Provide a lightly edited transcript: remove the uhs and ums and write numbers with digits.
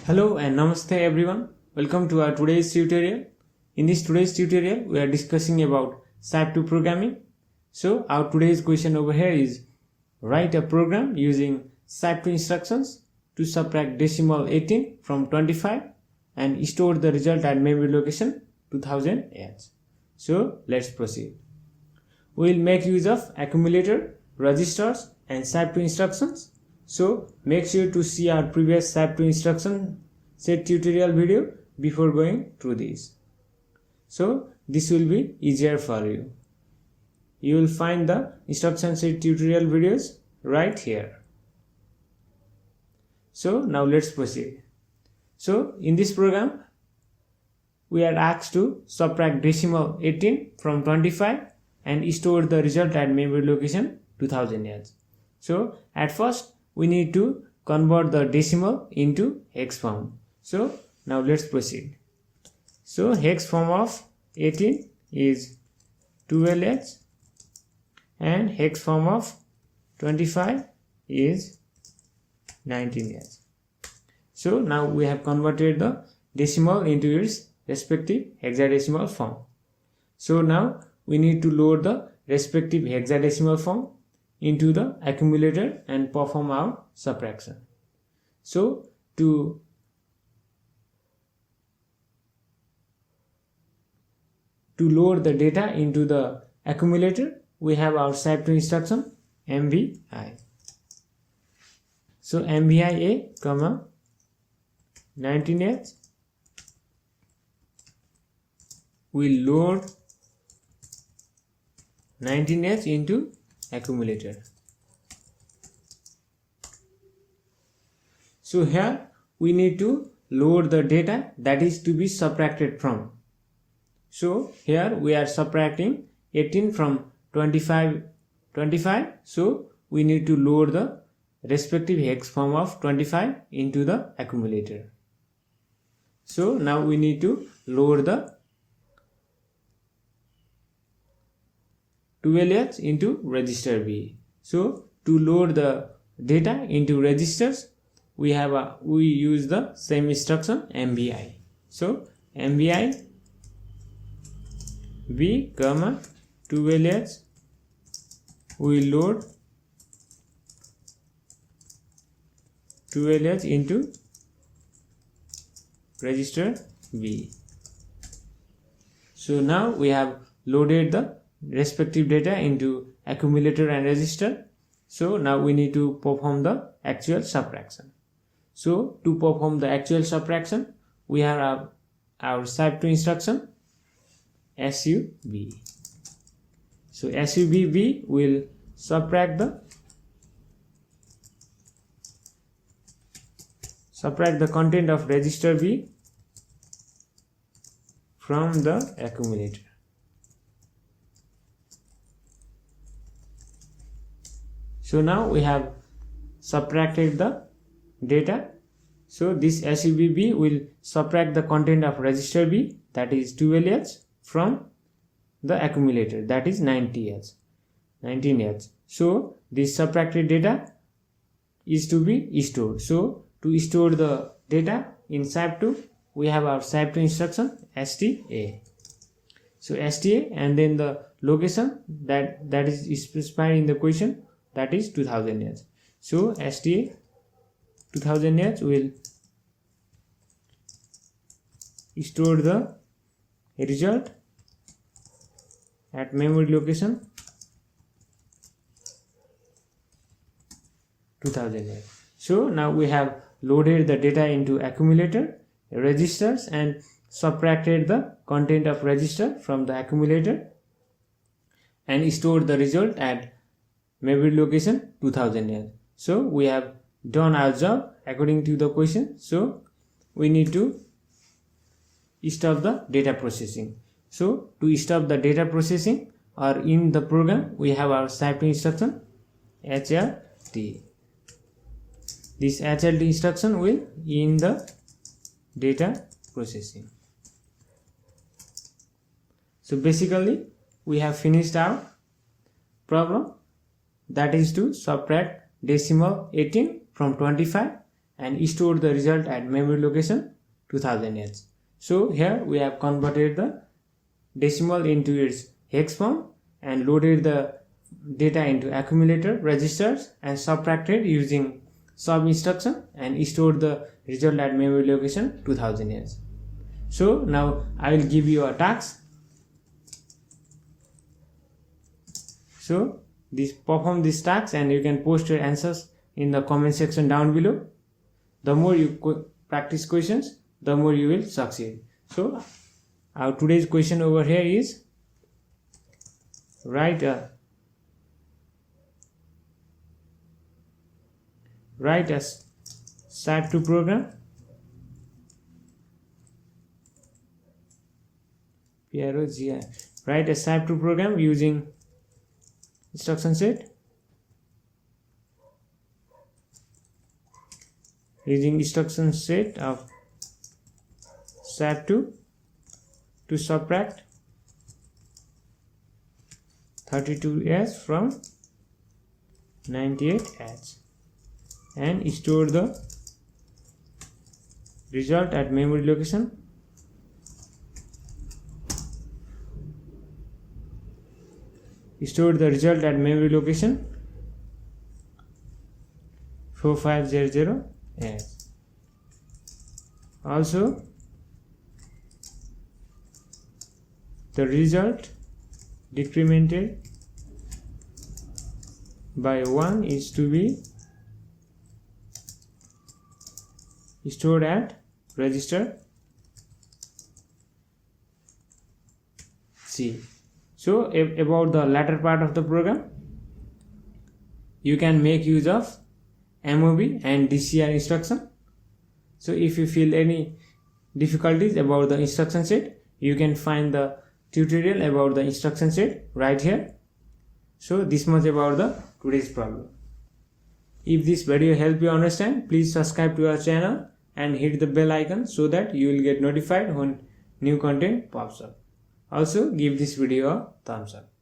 Hello and namaste everyone. Welcome to our today's tutorial. In this today's tutorial, we are discussing about SAP2 programming. So our today's question over here is write a program using SAP2 instructions to subtract decimal 18 from 25 and store the result at memory location 2000H. So let's proceed. We will make use of accumulator, registers and SAP2 instructions. So make sure to see our previous SAP2 instruction set tutorial video before going through this. So this will be easier for you. You will find the instruction set tutorial videos right here. So now let's proceed. So in this program, we are asked to subtract decimal 18 from 25 and store the result at memory location 2000H. So at first we need to convert the decimal into hex form. So now let's proceed. So hex form of 18 is 12H and hex form of 25 is 19H. So now we have converted the decimal into its respective hexadecimal form. So now we need to load the respective hexadecimal form into the accumulator and perform our subtraction. So to load the data into the accumulator, we have our SAP2 instruction MVI. So MVI A, 19H will load 19H into accumulator. So here we need to load the data that is to be subtracted from. So here we are subtracting 18 from 25. So we need to load the respective hex form of 25 into the accumulator. So now we need to load the 12H into register B. So to load the data into registers, we use the same instruction MVI. So MVI B, 12H will load 12H into register B. So now we have loaded the respective data into accumulator and register. So now we need to perform the actual subtraction. So to perform the actual subtraction, we have our SAP2 instruction SUB. So SUBB will subtract the content of register B from the accumulator. So now we have subtracted the data. So this SUBB will subtract the content of register B, that is 12H, from the accumulator, that is 19H. So this subtracted data is to be stored. So to store the data in SAP2, we have our SAP2 instruction STA. So STA and then the location that is specified in the question, that is 2000H. So STA 2000H will store the result at memory location 2000H. So now we have loaded the data into accumulator, registers, and subtracted the content of register from the accumulator and stored the result at memory location 2000H. So we have done our job according to the question. So we need to stop the data processing. So to stop the data processing, or in the program we have our SAP2 instruction HLT. This HLT instruction will end the data processing. So basically we have finished our problem, that is to subtract decimal 18 from 25 and store the result at memory location 2000H. So here we have converted the decimal into its hex form and loaded the data into accumulator registers and subtracted using sub instruction and stored the result at memory location 2000H. So now I will give you a task. So perform this task and you can post your answers in the comment section down below. The more you practice questions, the more you will succeed. So our today's question over here is write a SAT2 program write a SAT2 program using instruction set of SAT2 to subtract 32H from 98H and store the result at memory location 4500H. Also the result decremented by 1 is to be stored at register C. So about the latter part of the program, you can make use of MOV and DCR instruction. So if you feel any difficulties about the instruction set, you can find the tutorial about the instruction set right here. So this much about the today's problem. If this video helped you understand, please subscribe to our channel and hit the bell icon so that you will get notified when new content pops up. Also give this video a thumbs up.